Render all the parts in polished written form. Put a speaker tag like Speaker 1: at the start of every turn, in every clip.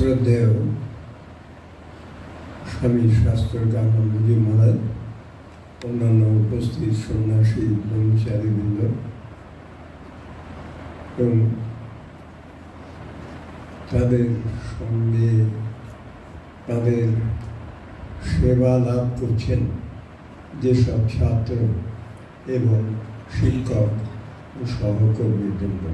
Speaker 1: শ্রদ্ধেয় স্বামী শাস্ত্রজ্ঞানন্দজি মহারাজ, অন্যান্য উপস্থিত সন্ন্যাসী ব্রহ্মচারীবৃন্দ এবং তাদের সঙ্গে তাদের সেবা লাভ করছেন যেসব ছাত্র এবং শিক্ষক ও সহকর্মীবৃন্দ,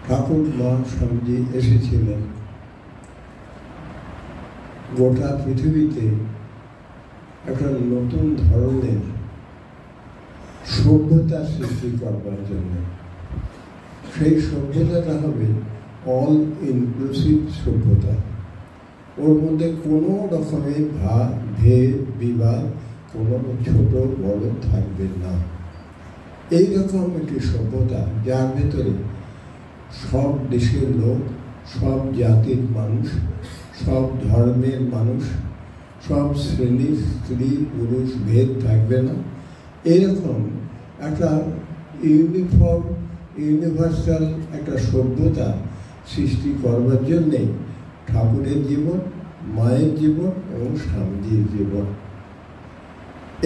Speaker 1: ঠাকুর মহাস্বামীজি এসেছিলেন গোটা পৃথিবীতে একটা নতুন ধরনের সভ্যতা সৃষ্টি করবার জন্য। সেই সভ্যতাটা হবে অল ইনক্লুসিভ সভ্যতা। ওর মধ্যে কোনো রকমের ভেদ বিবাদ, কোনো ছোট বড় থাকবে না। এইরকম একটি সভ্যতা যার ভেতরে সব দেশের লোক, সব জাতির মানুষ, সব ধর্মের মানুষ, সব শ্রেণীর স্ত্রী পুরুষ ভেদ থাকবে না। এরকম একটা ইউনিফর্ম ইউনিভার্সাল একটা সভ্যতা সৃষ্টি করবার জন্যে ঠাকুরের জীবন, মায়ের জীবন এবং স্বামীজির জীবন,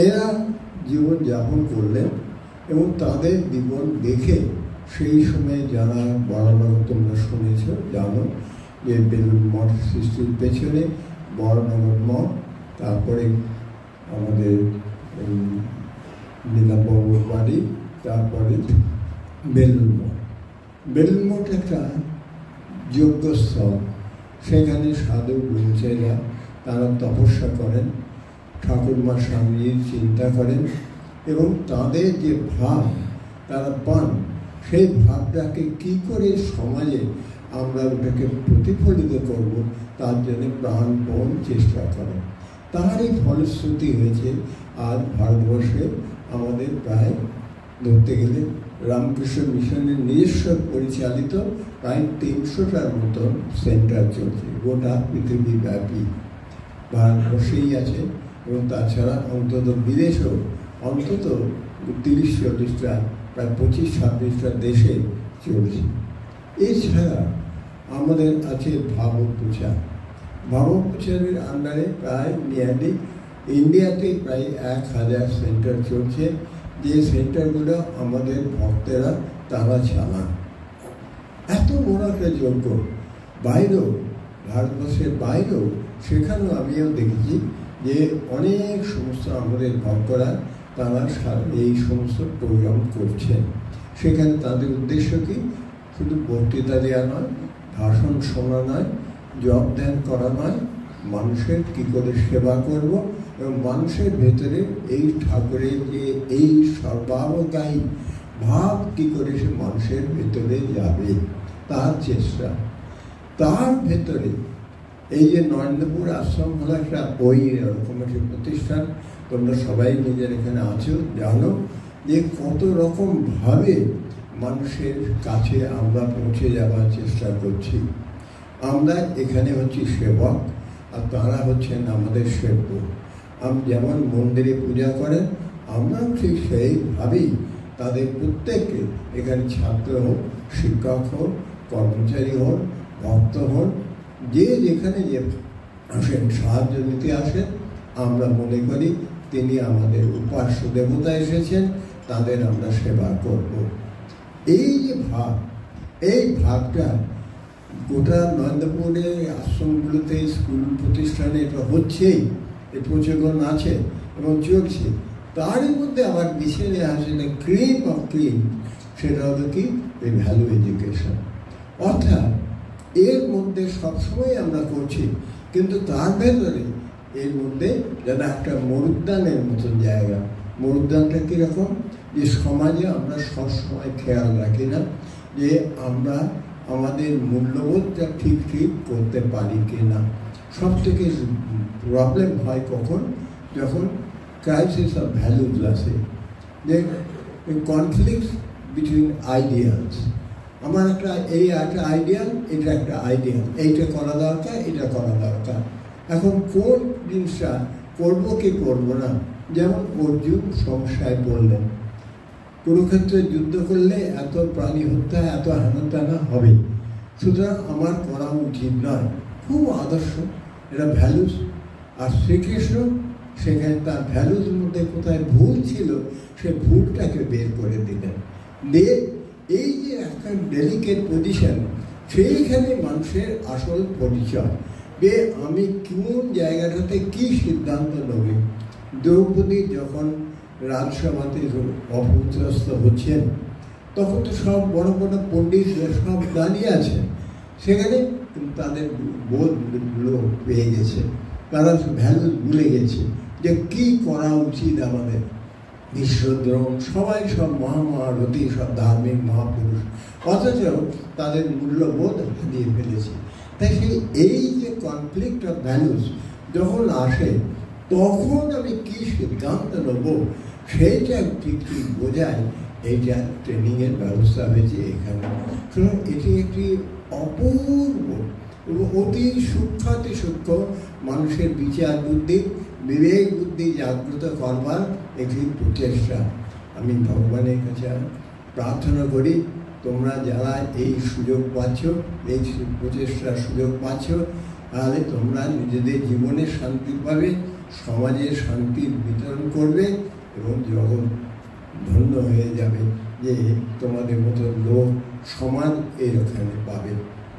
Speaker 1: এরা জীবন যাপন করলেন এবং তাদের জীবন দেখে সেই সময় যারা বরানগর তোমরা শুনেছ, জানো যে বেলুড় মঠ সৃষ্টির পেছনে বরানগর মঠ, তারপরে আমাদের নীলাবাবুর বাড়ি, তারপরে বেলুড় মঠ। বেলুড় মঠ একটা যজ্ঞস্থল, সেখানে সাধু ব্রহ্মচারীরা তারা তপস্যা করেন, ঠাকুরমা স্বামীজির চিন্তা করেন এবং তাদের যে ভাব তারা পান, সেই ভাবটাকে কি করে সমাজে আমরা ওটাকে প্রতিফলিত করব তার জন্য প্রাণপণ চেষ্টা করেন। তারই ফলশ্রুতি হয়েছে আজ ভারতবর্ষে আমাদের প্রায় ধরতে গেলে রামকৃষ্ণ মিশনের নিজস্ব পরিচালিত প্রায় 300টার মতন সেন্টার চলছে গোটা পৃথিবীব্যাপী। ভারতবর্ষেই আছে এবং তাছাড়া অন্তত বিদেশেও অন্তত 30-40টা, প্রায় 25-26টা দেশে চলছে। এছাড়া আমাদের আছে ভাগবত প্রচার। ভাগবত প্রচারের আন্ডারে প্রায় নিয়ারলি ইন্ডিয়াতে প্রায় 1000 সেন্টার চলছে, যে সেন্টারগুলো আমাদের ভক্তেরা তারা চালান। এত বড় একটা যজ্ঞ বাইরেও, ভারতবর্ষের বাইরেও, সেখানেও আমিও দেখেছি যে অনেক সমস্ত আমাদের ভক্তরা তারা এই সমস্ত প্রোগ্রাম করছেন। সেখানে তাদের উদ্দেশ্য কি? শুধু বক্তৃতা দেওয়া নয়, ভাষণ শোনা নয়, জপ ধ্যান করা নয়, মানুষের কী করে সেবা করব এবং মানুষের ভেতরে এই ঠাকুরের যে এই সর্বাবগাহী ভাব কী করে সে মানুষের ভেতরে যাবে তার চেষ্টা। তার ভেতরে এই যে নরেন্দ্রপুর আশ্রম হলো একটা ওই এরকম একটি প্রতিষ্ঠান, তোমরা সবাই নিজের এখানে আছো, জানো যে কত রকমভাবে মানুষের কাছে আমরা পৌঁছে যাওয়ার চেষ্টা করছি। আমরা এখানে হচ্ছি সেবক আর তারা হচ্ছেন আমাদের সেব্য। যেমন মন্দিরে পূজা করেন, আমরাও ঠিক সেইভাবেই তাদের প্রত্যেককে, এখানে ছাত্র হোক, শিক্ষক হোক, কর্মচারী হন, ভক্ত হন, যে যেখানে যে আসেন, সাহায্য নিতে আসেন, আমরা মনে করি তিনি আমাদের উপাস্য দেবতা এসেছেন, তাদের আমরা সেবা করব। এই যে ভাব, এই ভাবটা গোটা নরেন্দ্রপুরে আশ্রমগুলোতে, স্কুল প্রতিষ্ঠানে এটা হচ্ছেই, এই প্রচলন আছে এবং চলছে। তারই মধ্যে আবার বিছেড়ে আসে ক্রিম অফ ক্রিম, সেটা হলো কি এই ভ্যালু এডুকেশন। অর্থাৎ এর মধ্যে সবসময় আমরা করছি, কিন্তু তার ভেতরে এর মধ্যে যেন একটা মরুদ্যানের মতন জায়গা। মরুদ্যানটা কীরকম? যে সমাজে আমরা সবসময় খেয়াল রাখি না যে আমরা আমাদের মূল্যবোধটা ঠিক করতে পারি কি না। সব থেকে প্রবলেম হয় কখন? যখন ক্রাইসিস অফ ভ্যালুজ আসে, যে কনফ্লিক্ট বিটুইন আইডিয়ালস। আমার একটা আইডিয়াল, এটা একটা আইডিয়াল, এইটা করা দরকার, এটা করা দরকার। এখন কোন জিনিসটা করবো কি করবো না? যেমন অর্জুন সমস্যায় পড়লেন, কুরুক্ষেত্রে যুদ্ধ করলে এত প্রাণী হত্যা, এত হেনস্থানা হবে, সুতরাং আমার করা উচিত নয়। খুব আদর্শ, এটা ভ্যালুস। আর শ্রীকৃষ্ণ সেখানে তার ভ্যালুস মধ্যে কোথায় ভুল ছিল সে ভুলটাকে বের করে দিলেন। দিয়ে এই যে একটা ডেলিকেট পজিশন, সেইখানে মানুষের আসল পরিচয় যে আমি কোন জায়গাটাতে কি সিদ্ধান্ত নেব। দ্রৌপদী যখন রাজসভাতে অপদস্থ হচ্ছেন, তখন তো সব বড় বড় পণ্ডিতরা সব দাঁড়িয়ে আছেন সেখানে, কিন্তু তাদের বোধগুলো পেয়ে গেছে, তারা ভ্যালু ভুলে গেছে যে কি করা উচিত আমাদের। বিশ্বদ্রোণ সবাই সব মহামহারথী, সব ধার্মিক মহাপুরুষ, অথচ তাদের মূল্যবোধ হারিয়ে ফেলেছে। তাই এই যে কনফ্লিক্ট অফ ভ্যালুস যখন আসে, তখন আমি কি সিদ্ধান্ত নেব সেইটা ঠিক ঠিক বোঝায়। এইটা ট্রেনিংয়ের ব্যবস্থা হয়েছে এখানে। সুতরাং এটি একটি অপূর্ব এবং অতি সূক্ষ্মাতি সূক্ষ্ম মানুষের বিচার বুদ্ধি, বিবেক বুদ্ধি জাগ্রত করবার একটি প্রচেষ্টা। আমি ভগবানের কাছে প্রার্থনা করি, তোমরা যারা এই সুযোগ পাচ্ছ, এই প্রচেষ্টার সুযোগ পাচ্ছ, তাহলে তোমরা নিজেদের জীবনে শান্তি পাবে, সমাজে শান্তির বিতরণ করবে এবং জগৎ ধন্য হয়ে যাবে যে তোমাদের মতো লোক সমাজ এখানে পাবে।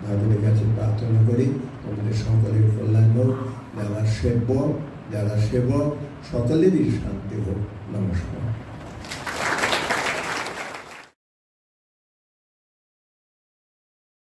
Speaker 1: ভগবানের কাছে প্রার্থনা করি তোমাদের সকলের কল্যাণ হোক, যারা সেবক যারা সেবক সকলেরই শান্তি হোক। নমস্কার।